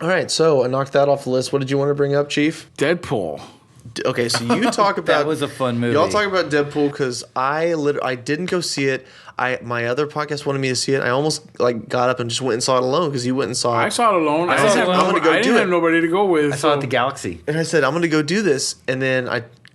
All right, so I knocked that off the list. What did you want to bring up, Chief? Deadpool. Okay, so you talk about That was a fun movie. Y'all talk about Deadpool because I didn't go see it. My other podcast wanted me to see it. I almost got up and just went and saw it alone because you went and saw it. I saw it alone. I saw it alone. I'm gonna go I do didn't it. have nobody to go with. I saw it at the Galaxy. And I said, I'm going to go do this. And then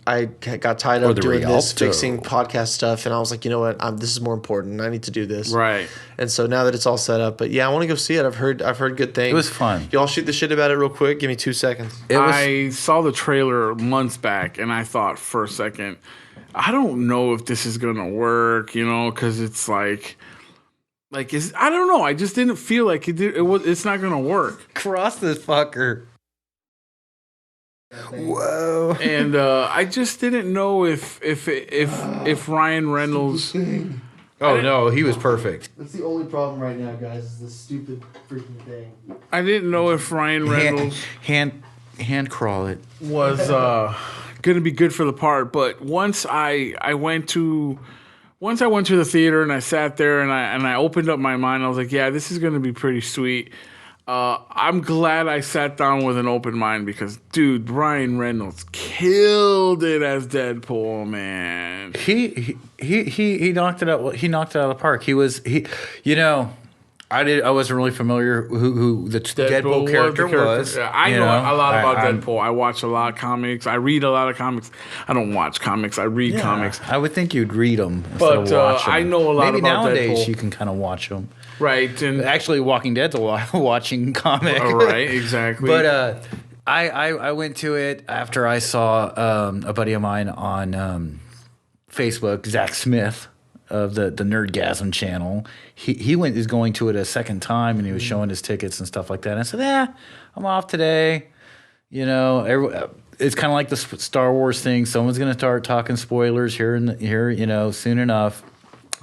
I got tired of the doing this, Rialto. fixing podcast stuff. And I was like, you know what? This is more important. I need to do this. Right. And so now that it's all set up, but yeah, I want to go see it. I've heard good things. It was fun. Y'all shoot the shit about it real quick. Give me 2 seconds. I saw the trailer months back, and I thought for a second, I don't know if this is gonna work, because it's I don't know. I just didn't feel like it did. It's not gonna work. Cross this fucker. Whoa. And I just didn't know if Ryan Reynolds. Oh no, he was perfect. That's the only problem right now, guys, is this stupid freaking thing. I didn't know if Ryan Reynolds Hand crawl it. was going to be good for the part, but once I went to the theater and I sat there and I opened up my mind, I was like, yeah, this is going to be pretty sweet. I'm glad I sat down with an open mind because, dude, Ryan Reynolds killed it as Deadpool, man. He knocked it out. He knocked it out of the park. I wasn't really familiar who the Deadpool character was. Yeah, I know a lot about Deadpool. I watch a lot of comics. I read a lot of comics. I don't watch comics. I read comics. I would think you'd read them instead But of watch them. I know a lot Maybe about nowadays Deadpool. you can kind of watch them. Right. And Actually, Walking Dead's watching comic. right, exactly. But I went to it after I saw a buddy of mine on Facebook, Zach Smith of the Nerdgasm channel. He is going to it a second time, and he was showing his tickets and stuff like that. And I said, I'm off today. It's kind of like the Star Wars thing. Someone's going to start talking spoilers here soon enough.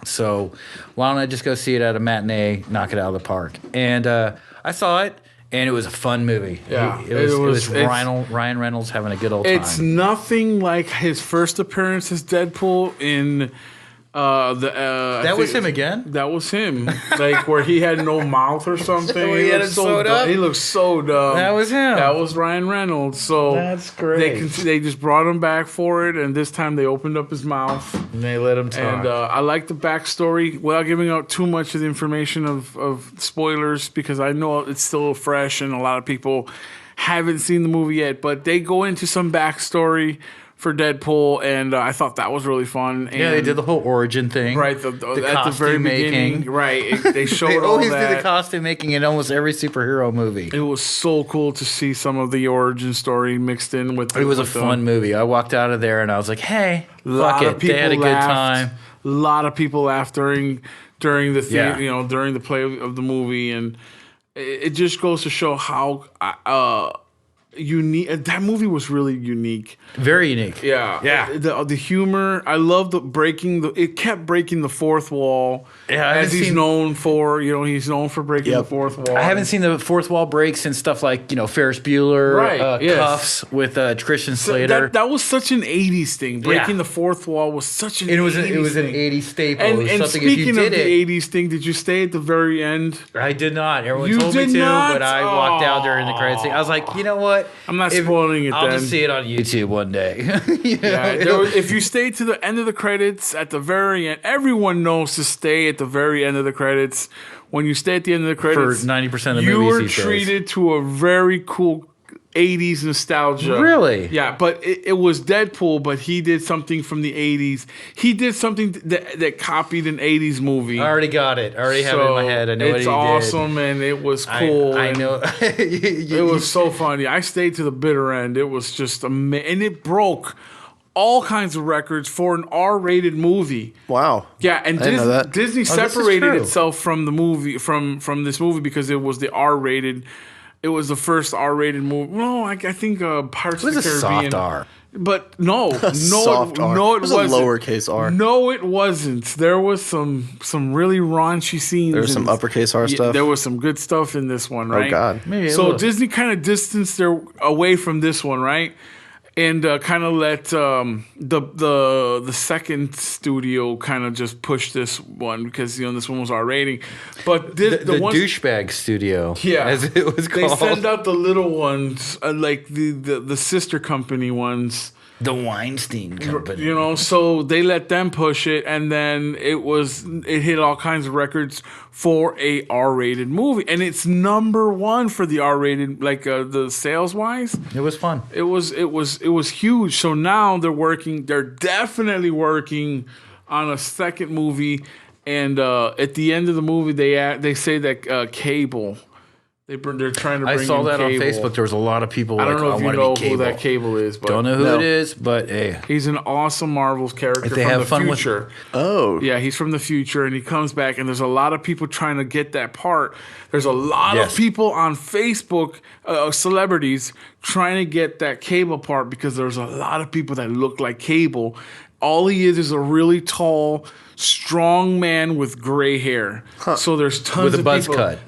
So why don't I just go see it at a matinee, knock it out of the park? And I saw it, and it was a fun movie. Yeah, it was Ryan Reynolds having a good old time. It's nothing like his first appearance as Deadpool in that was him again? That was him. Where he had no mouth or something. He had it sewed up? He looked so dumb. That was him. That was Ryan Reynolds. So that's great. They just brought him back for it, and this time they opened up his mouth. And they let him talk. And I like the backstory without giving out too much of the information of spoilers, because I know it's still fresh and a lot of people haven't seen the movie yet. But they go into some backstory for Deadpool, and I thought that was really fun. And they did the whole origin thing. Right, at the very beginning. Right, they showed they all always that. do the costume making in almost every superhero movie. It was so cool to see some of the origin story mixed in with it was a fun movie. I walked out of there and I was like, hey, fuck it. They had a good time. A lot of people laughed during the theater, during the play of the movie, and it just goes to show how unique that movie was. Really unique, very unique. Yeah. The humor, I love it kept breaking the fourth wall. Yeah, as he's known for. He's known for breaking the fourth wall. I haven't seen the fourth wall break since stuff like Ferris Bueller, right? Cuffs with Christian Slater. That was such an '80s thing. Breaking the fourth wall was such an. It was 80s an '80s staple. And speaking of the '80s thing, did you stay at the very end? I did not. Everyone told me to, but I walked out during the credits. I was like, you know what? I'm not spoiling it. I'll just see it on YouTube one day. If you stay to the end of the credits, at the very end, everyone knows to stay at the very end of the credits. When you stay at the end of the credits, for 90% of movies, you were treated to a very cool 80s nostalgia. Really? Yeah, but it was Deadpool, but he did something from the 80s. He did something that copied an 80s movie. I already got it. I already have it in my head. I know what he did. It's awesome, and it was cool. I know. It was so funny. I stayed to the bitter end. It was just amazing. And it broke all kinds of records for an R-rated movie. Wow. Yeah, and Disney separated itself from the movie from this movie because it was the R-rated. It was the first R-rated movie. No, I think Pirates of the Caribbean. It was a soft R. But no, it wasn't. It was a lowercase R. No, it wasn't. There was some really raunchy scenes. There was some uppercase R stuff. There was some good stuff in this one, right? Oh God. So Disney kind of distanced their away from this one, right? and kind of let the second studio kind of just push this one because this one was R rating. But The ones, douchebag studio, yeah, as it was they called. send out the little ones, like the sister company ones. The Weinstein Company. So they let them push it, and then it hit all kinds of records for a R-rated movie, and it's number one for the R-rated, like the sales wise. It was fun. It was huge. So now they're definitely working on a second movie, and at the end of the movie they say that Cable. They're trying to bring I saw in that Cable. on Facebook. There was a lot of people. I don't know if you know who that Cable. Cable is, but Don't know who it is, but hey, he's an awesome Marvel's character If they from have the fun with- future. Oh. Yeah, he's from the future, and he comes back, and there's a lot of people trying to get that part. There's a lot Yes. of people on Facebook, celebrities, trying to get that Cable part because there's a lot of people that look like Cable. All he is a really tall, strong man with gray hair. So there's tons With a of buzz people. cut.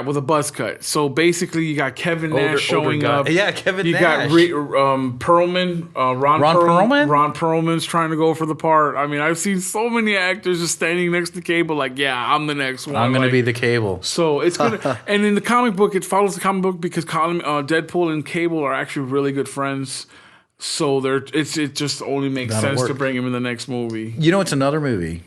With a buzz cut. So basically, you got Kevin Nash Older showing guy. up. Yeah, Kevin you Nash. You got Perlman, Ron Perlman? Ron Perlman's trying to go for the part. I mean, I've seen so many actors just standing next to Cable, like, yeah, I'm the next one. I'm going to Like, be the Cable. so it's gonna, and in the comic book, it follows the comic book because Deadpool and Cable are actually really good friends. So it just only makes That'll sense to work. bring him in the next movie. It's another movie,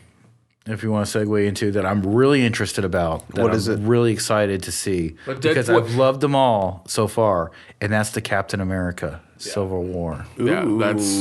if you want to segue into, that I'm really interested about. That What is it? Really excited to see. But Because Deadpool- I've loved them all so far, and that's the Captain America Civil War. Yeah, that's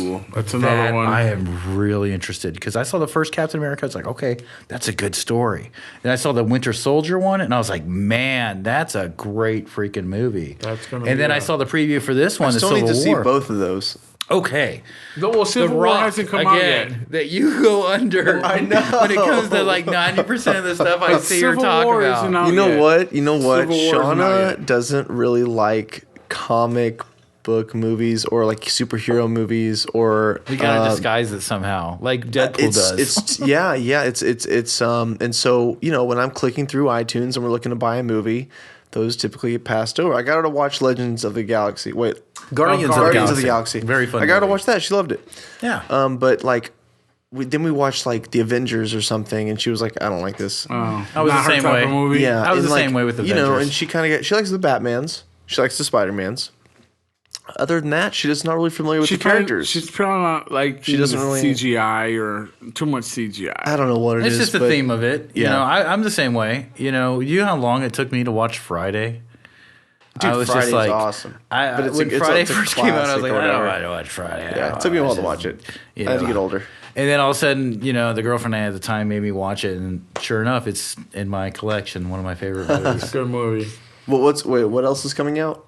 another That one. I am really interested because I saw the first Captain America. I was like, okay, that's a good story. Then I saw the Winter Soldier one, and I was like, man, that's a great freaking movie. That's gonna and be then I a- saw the preview for this one, I the still Civil need to see War. both of those. Okay, Well, Civil War hasn't come out yet. that you go under. I know. When it comes to like 90% of the stuff I see or Civil talk War about. isn't out You know yet. what? You know what? Civil War is not Shauna yet. doesn't really like comic book movies or like superhero movies or We gotta disguise it somehow, like Deadpool does. It's and so when I'm clicking through iTunes and we're looking to buy a movie, those typically get passed over. I got her to watch Legends of the Galaxy. Wait, Guardians Guardians of the Galaxy. Very fun I got her to movie. watch that. She loved it. Yeah. But like, then we watched like the Avengers or something, and she was like, "I don't like this." Oh, I was not the her same type way. of movie. Yeah, I was and the like, same way with Avengers. and she likes the Batmans. She likes the Spider-Mans. Other than that, she's not really familiar with the characters. She's probably not like She doesn't really- CGI or too much CGI. I don't know what it It's is. just the but theme of it. Yeah. I'm the same way. You know how long it took me to watch Friday? Dude, I was Friday's just like, awesome. But But it's when a Friday classic first came out, I was like, or I don't whatever. want to watch Friday. Yeah, it took me a while to watch it. You I had to know. get older. And then all of a sudden, the girlfriend I had at the time made me watch it, and sure enough, it's in my collection. One of my favorite movies. Good movie. Well, what else is coming out?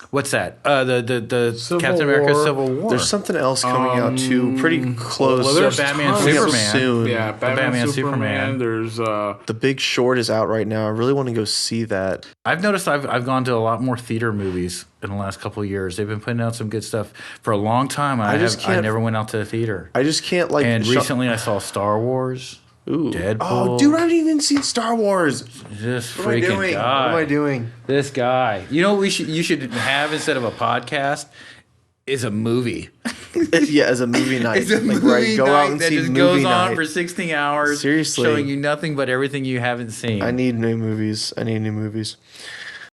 What's that? The Civil Captain America War. Civil War. There's something else coming out too, pretty close. Well, there's Batman, tons. Superman. soon. Yeah, Batman, Superman. Superman. There's The Big Short is out right now. I really want to go see that. I've noticed I've gone to a lot more theater movies in the last couple of years. They've been putting out some good stuff for a long time. I never went out to the theater. I just can't like. And recently, I saw Star Wars. Ooh. Deadpool. Oh, dude, I haven't even seen Star Wars. This What am I freaking doing? guy. What am I doing? This guy. You know what you should have instead of a podcast is a movie. Yeah, as a movie night. It's a Like, movie go night out and that see just movie goes night. on for 16 hours. Seriously. Showing you nothing but everything you haven't seen. I need new movies.